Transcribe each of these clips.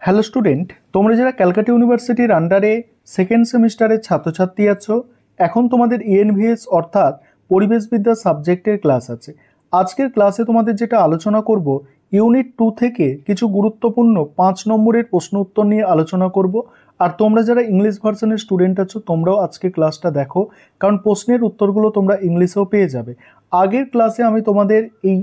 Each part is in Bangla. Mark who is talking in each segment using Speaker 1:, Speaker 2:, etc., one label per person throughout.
Speaker 1: হ্যালো স্টুডেন্ট, তোমরা যারা ক্যালকাটা ইউনিভার্সিটির আন্ডারে সেকেন্ড সেমিস্টারের ছাত্রছাত্রী আছো, এখন তোমাদের ইএনভিএস অর্থাৎ পরিবেশবিদ্যা সাবজেক্টের ক্লাস আছে। আজকের ক্লাসে তোমাদের যেটা আলোচনা করব, ইউনিট 2 থেকে কিছু গুরুত্বপূর্ণ 5 নম্বরের প্রশ্ন উত্তর নিয়ে আলোচনা করব। আর তোমরা যারা ইংলিশ ভার্সনের স্টুডেন্ট আছো, তোমরাও আজকে ক্লাসটা দেখো, কারণ প্রশ্নের উত্তরগুলো তোমরা ইংলিশেও পেয়ে যাবে। আগের ক্লাসে আমি তোমাদের এই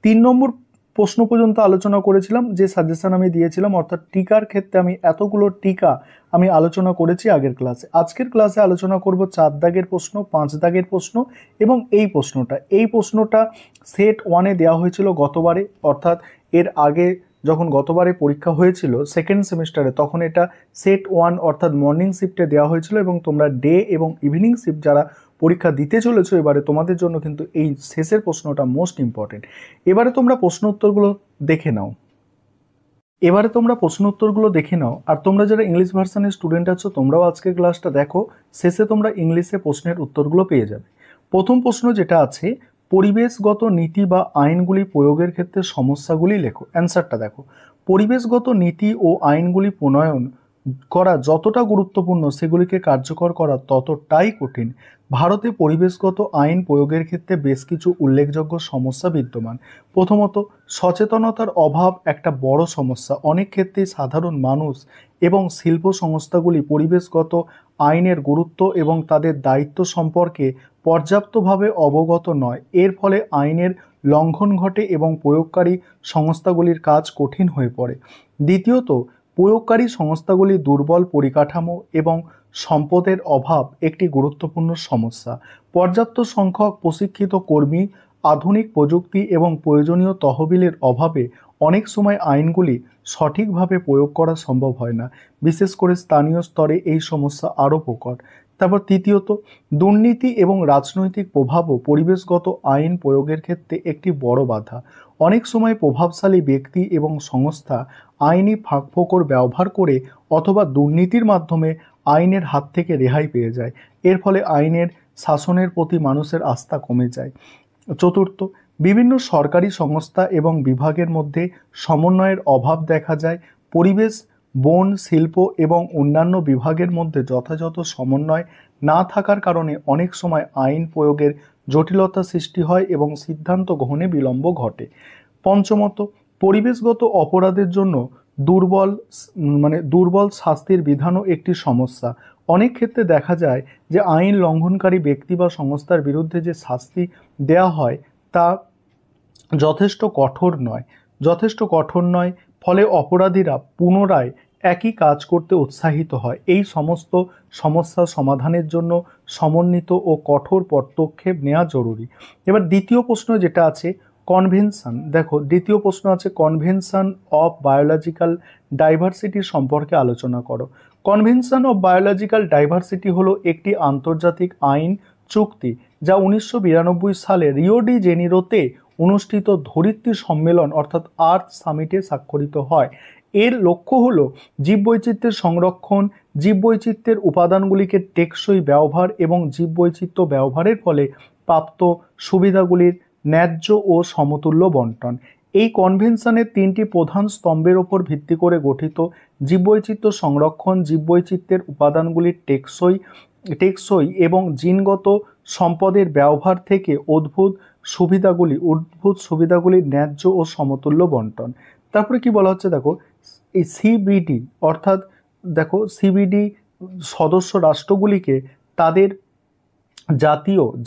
Speaker 1: 3 নম্বর প্রশ্ন পর্যন্ত আলোচনা করেছিলাম, যে সাজেশন আমি দিয়েছিলাম, অর্থাৎ টিকার ক্ষেত্রে আমি এতগুলো টিকা আমি আলোচনা করেছি আগের ক্লাসে। আজকের ক্লাসে আলোচনা করব 4 দাগের প্রশ্ন, 5 দাগের প্রশ্ন এবং এই প্রশ্নটা সেট 1-এ দেওয়া হয়েছিল গতবারে, অর্থাৎ এর আগে যখন গতবারে পরীক্ষা হয়েছিল সেকেন্ড সেমিস্টারে, তখন এটা সেট 1 অর্থাৎ মর্নিং শিফটে দেওয়া হয়েছিল এবং তোমরা ডে এবং ইভিনিং শিফট যারা পরীক্ষা দিতে চলেছো এবারে, তোমাদের জন্য কিন্তু এই শেষের প্রশ্নটা মোস্ট ইম্পর্টেন্ট। এবারে তোমরা প্রশ্ন উত্তরগুলো দেখে নাও। আর তোমরা যারা ইংলিশ ভার্সনের স্টুডেন্ট আছো, তোমরাও আজকের ক্লাসটা দেখো, শেষে তোমরা ইংলিশে প্রশ্নের উত্তরগুলো পেয়ে যাবে। প্রথম প্রশ্ন যেটা আছে, পরিবেশগত নীতি বা আইনগুলি প্রয়োগের ক্ষেত্রে সমস্যাগুলি লেখো। অ্যান্সারটা দেখো, পরিবেশগত নীতি ও আইনগুলি প্রণয়ন করা যতটা গুরুত্বপূর্ণ, সেগুলিকে কার্যকর করা ততটাই কঠিন। ভারতে পরিবেশগত আইন প্রয়োগের ক্ষেত্রে বেশ কিছু উল্লেখযোগ্য সমস্যা বিদ্যমান। প্রথমত, সচেতনতার অভাব একটা বড় সমস্যা। অনেক ক্ষেত্রেই সাধারণ মানুষ এবং শিল্প সংস্থাগুলি পরিবেশগত আইনের গুরুত্ব এবং তাদের দায়িত্ব সম্পর্কে পর্যাপ্তভাবে অবগত নয়। এর ফলে আইনের লঙ্ঘন ঘটে এবং প্রয়োগকারী সংস্থাগুলির কাজ কঠিন হয়ে পড়ে। দ্বিতীয়ত, প্রয়োগকারী সংস্থাগুলির দুর্বল পরিকাঠামো এবং সম্পদের অভাব একটি গুরুত্বপূর্ণ সমস্যা। পর্যাপ্ত সংখ্যক প্রশিক্ষিত কর্মী, আধুনিক প্রযুক্তি এবং প্রয়োজনীয় তহবিলের অভাবে অনেক সময় আইনগুলি সঠিকভাবে প্রয়োগ করা সম্ভব হয় না। বিশেষ করে স্থানীয় স্তরে এই সমস্যা আরও প্রকট। তারপর তৃতীয়ত, দুর্নীতি এবং রাজনৈতিক প্রভাবও পরিবেশগত আইন প্রয়োগের ক্ষেত্রে একটি বড় বাধা। অনেক সময় প্রভাবশালী ব্যক্তি এবং সংস্থা আইনি ফাঁকফোকর ব্যবহার করে অথবা দুর্নীতির মাধ্যমে আইনের হাত থেকে রেহাই পেয়ে যায়। এর ফলে আইনের শাসনের প্রতি মানুষের আস্থা কমে যায়। চতুর্থ, বিভিন্ন সরকারি সংস্থা এবং বিভাগের মধ্যে সমন্বয়ের অভাব দেখা যায়। পরিবেশ, বন, শিল্প এবং অন্যান্য বিভাগের মধ্যে যথাযথ সমন্বয় না থাকার কারণে অনেক সময় আইন প্রয়োগের জটিলতা সৃষ্টি হয় এবং সিদ্ধান্ত গ্রহণে বিলম্ব ঘটে। পঞ্চমত, পরিবেশগত অপরাধের জন্য দুর্বল শাস্তির বিধানও একটি সমস্যা। অনেক ক্ষেত্রে দেখা যায় যে আইন লঙ্ঘনকারী ব্যক্তি বা সংস্থার বিরুদ্ধে যে শাস্তি দেয়া হয় তা যথেষ্ট কঠোর নয়। ফলে অপরাধীরা পুনরায় একই কাজ করতে উৎসাহিত হয়। এই সমস্ত সমস্যা সমাধানের জন্য সমন্বিত ও কঠোর পদক্ষেপ নেওয়া জরুরি। এবার দ্বিতীয় প্রশ্ন যেটা আছে, কনভেনশন। দেখো, দ্বিতীয় প্রশ্ন আছে, কনভেনশন অফ বায়োলজিক্যাল ডাইভার্সিটি সম্পর্কে আলোচনা করো। কনভেনশন অফ বায়োলজিক্যাল ডাইভার্সিটি হলো একটি আন্তর্জাতিক আইন চুক্তি যা 1992 সালে রিও ডি জেনিরোতে অনুষ্ঠিত ধরিত্রী সম্মেলন অর্থাৎ আর্থ সামিটে স্বাক্ষরিত হয়। এর লক্ষ্য হলো জীববৈচিত্র্যের সংরক্ষণ, জীববৈচিত্র্যের উপাদানগুলিকে টেকসই ব্যবহার এবং জীববৈচিত্র্য ব্যবহারের ফলে প্রাপ্ত সুবিধাগুলির ন্যায্য ও সমতুল্য বন্টন। এই কনভেনশনের 3টি প্রধান স্তম্ভের ওপর ভিত্তি করে গঠিত: জীববৈচিত্র্য সংরক্ষণ, জীববৈচিত্র্যের উপাদানগুলির টেকসই এবং জিনগত সম্পদের ব্যবহার থেকে উদ্ভূত সুবিধাগুলির ন্যায্য ও সমতুল্য বন্টন। তারপরে কি বলা হচ্ছে দেখো, এই সিবিডি অর্থাৎ সিবিডি সদস্য রাষ্ট্রগুলিকে তাদের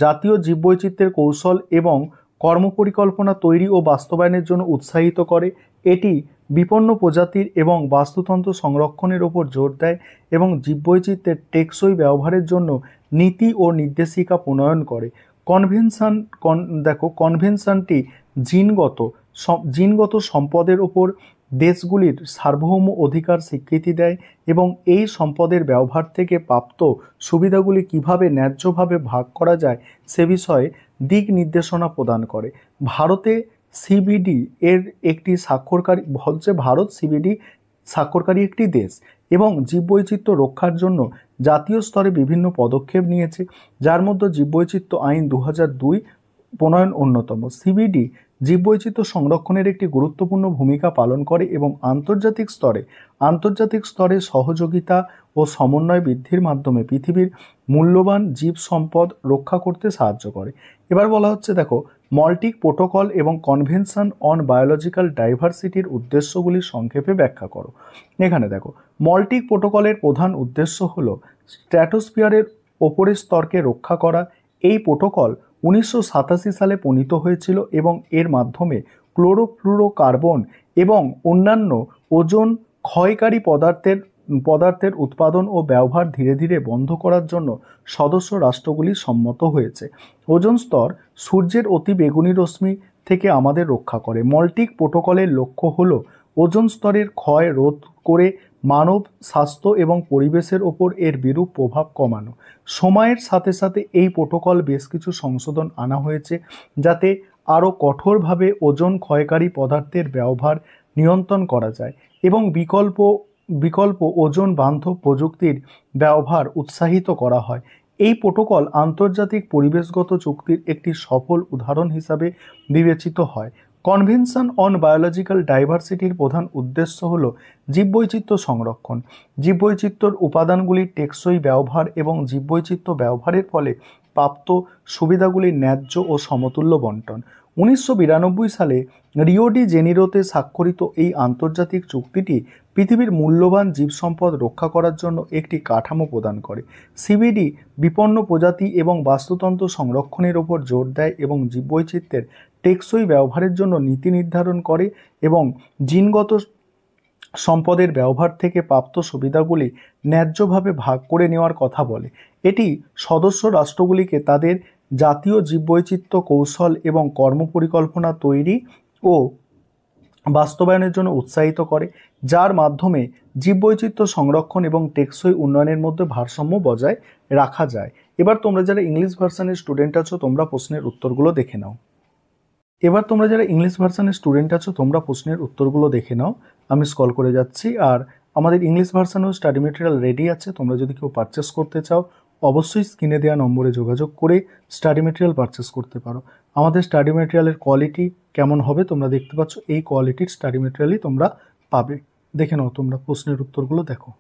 Speaker 1: জাতীয় জীববৈচিত্র্যের কৌশল এবং কর্মপরিকল্পনা তৈরি ও বাস্তবায়নের জন্য উৎসাহিত করে। এটি বিপন্ন প্রজাতির এবং বাস্তুতন্ত্র সংরক্ষণের ওপর জোর দেয় এবং জীববৈচিত্র্যের টেকসই ব্যবহারের জন্য নীতি ও নির্দেশিকা প্রণয়ন করে। কনভেনশনটি জিনগত সম্পদের ওপর দেশগুলির সার্বভৌম অধিকার স্বীকৃতি দেয় এবং এই সম্পদের ব্যবহার থেকে প্রাপ্ত সুবিধাগুলি কিভাবে ন্যায্যভাবে ভাগ করা যায় সে বিষয়ে দিক নির্দেশনা প্রদান করে। ভারতে সিবিডি এর একটি ভারত সিবিডি স্বাক্ষরকারী একটি দেশ এবং জীববৈচিত্র্য রক্ষার জন্য জাতীয় স্তরে বিভিন্ন পদক্ষেপ নিয়েছে, যার মধ্যে জীববৈচিত্র্য আইন 2002 প্রণয়ন অন্যতম। সিবিডি জীববৈচিত্র্য সংরক্ষণের একটি গুরুত্বপূর্ণ ভূমিকা পালন করে এবং আন্তর্জাতিক স্তরে সহযোগিতা ও সমন্বয় বৃদ্ধির মাধ্যমে পৃথিবীর মূল্যবান জীব সম্পদ রক্ষা করতে সাহায্য করে। এবার বলা হচ্ছে, দেখো, মলটিক প্রোটোকল এবং কনভেনশন অন বায়োলজিক্যাল ডাইভার্সিটির উদ্দেশ্যগুলি সংক্ষেপে ব্যাখ্যা করো। এখানে দেখো, মলটিক প্রোটোকলের প্রধান উদ্দেশ্য হল স্ট্র্যাটোস্ফিয়ারের ওপরের স্তরকে রক্ষা করা। এই প্রোটোকল 1987 সালে প্রণীত হয়েছিল এবং এর মাধ্যমে ক্লোরোফ্লুরোকার্বন এবং অন্যান্য ওজোন ক্ষয়কারী পদার্থের উৎপাদন ও ব্যবহার ধীরে ধীরে বন্ধ করার জন্য সদস্য রাষ্ট্রগুলি সম্মত হয়েছে। ওজোন স্তর সূর্যের অতি বেগুনি রশ্মি থেকে আমাদের রক্ষা করে। মলটিক প্রোটোকলের লক্ষ্য হল ওজোন স্তরের ক্ষয় রোধ করে মানব স্বাস্থ্য এবং পরিবেশের ওপর এর বিরূপ প্রভাব কমানো। সময়ের সাথে সাথে এই প্রোটোকল বেশ কিছু সংশোধন আনা হয়েছে যাতে আরও কঠোরভাবে ওজোন ক্ষয়কারী পদার্থের ব্যবহার নিয়ন্ত্রণ করা যায় এবং বিকল্প ওজোন বান্ধব প্রযুক্তির ব্যবহার উৎসাহিত করা হয়। এই প্রোটোকল আন্তর্জাতিক পরিবেশগত চুক্তির একটি সফল উদাহরণ হিসাবে বিবেচিত হয়। কনভেনশন অন বায়োলজিক্যাল ডাইভার্সিটির প্রধান উদ্দেশ্য হল জীববৈচিত্র্য সংরক্ষণ, জীববৈচিত্র্যের উপাদানগুলির টেকসই ব্যবহার এবং জীববৈচিত্র্য ব্যবহারের ফলে প্রাপ্ত সুবিধাগুলির ন্যায্য ও সমতুল্য বন্টন। 1992 সালে রিও ডি জেনিরোতে স্বাক্ষরিত এই আন্তর্জাতিক চুক্তিটি পৃথিবীর মূল্যবান জীবসম্পদ রক্ষা করার জন্য একটি কাঠামো প্রদান করে। সিবিডি বিপন্ন প্রজাতি এবং বাস্তুতন্ত্র সংরক্ষণের ওপর জোর দেয় এবং জীববৈচিত্র্যের টেকসই ব্যবহারের জন্য নীতি নির্ধারণ করে এবং জিনগত সম্পদের ব্যবহার থেকে প্রাপ্ত সুবিধাগুলি ন্যায্যভাবে ভাগ করে নেওয়ার কথা বলে। এটি সদস্য রাষ্ট্রগুলিকে তাদের জাতীয় জীববৈচিত্র্য কৌশল এবং কর্মপরিকল্পনা তৈরি ও বাস্তবায়নের জন্য উৎসাহিত করে, যার মাধ্যমে জীববৈচিত্র্য সংরক্ষণ এবং টেকসই উন্নয়নের মধ্যে ভারসাম্য বজায় রাখা যায়। এবার তোমরা যারা ইংলিশ ভার্সনের স্টুডেন্ট আছো তোমরা প্রশ্নের উত্তরগুলো দেখে নাও। আমি স্ক্রল করে যাচ্ছি, আর আমাদের ইংলিশ ভার্সনেও স্টাডি মেটেরিয়াল রেডি আছে। তোমরা যদি কেউ পারচেস করতে চাও অবশ্যই স্ক্রিনে দেওয়া নম্বরে যোগাযোগ করে স্টাডি মেটেরিয়াল পারচেস করতে পারো। আমাদের স্টাডি মেটেরিয়ালের কোয়ালিটি কেমন হবে তোমরা দেখতে পাচ্ছ, এই কোয়ালিটির স্টাডি মেটেরিয়ালই তোমরা পাবে। দেখে নাও তোমরা প্রশ্নের উত্তরগুলো দেখো।